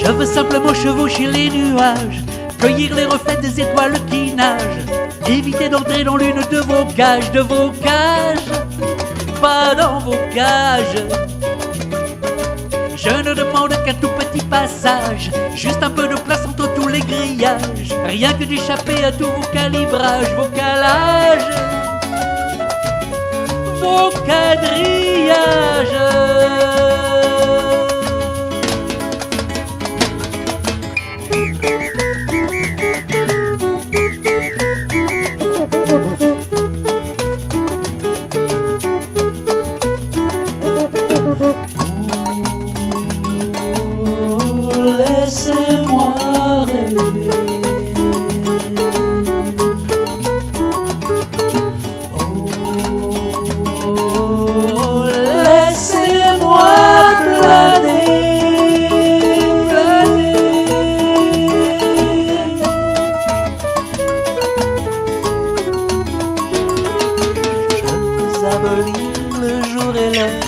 Je veux simplement chevaucher les nuages, cueillir les reflets des étoiles qui nagent, éviter d'entrer dans l'une de vos cages, pas dans vos cages. Je ne demande qu'un tout petit passage, juste un peu de place entre tous les grillages, rien que d'échapper à tous vos calibrages, vos calages, vos quadrillages. Laissez-moi rêver. Oh, laissez-moi planer, Je abolis le jour et l'heure,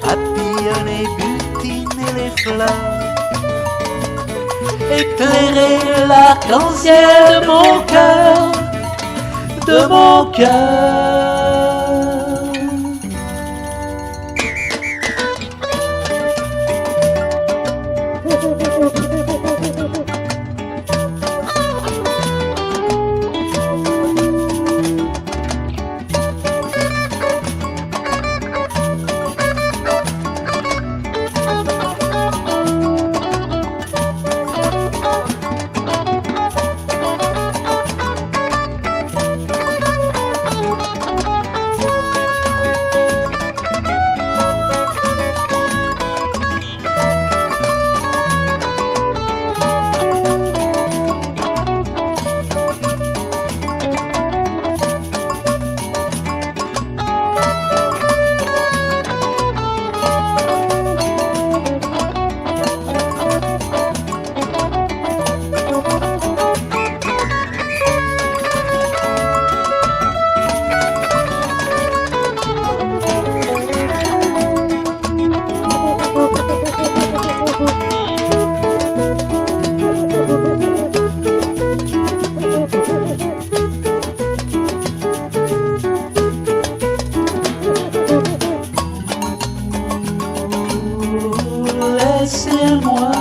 papillonner, butiner les fleurs, éclairer l'arc-en-ciel de mon cœur, de mon cœur. Laissez-moi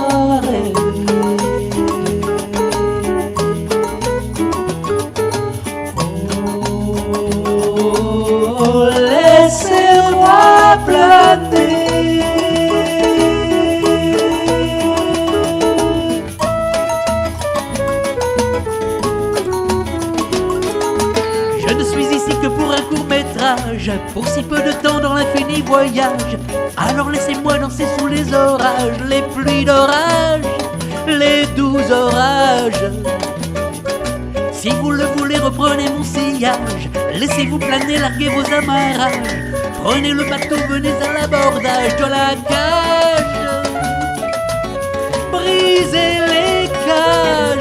rêver. Oh, laissez-moi planer. Je ne suis ici que pour un court-métrage, pour si peu de temps dans l'infini voyage. Alors laissez-moi danser sous les orages, les pluies d'orage, les doux orages. Si vous le voulez, reprenez mon sillage, laissez-vous planer, larguez vos amarrages. Prenez le bateau, venez à l'abordage de la cage, brisez les cages.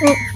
Oh.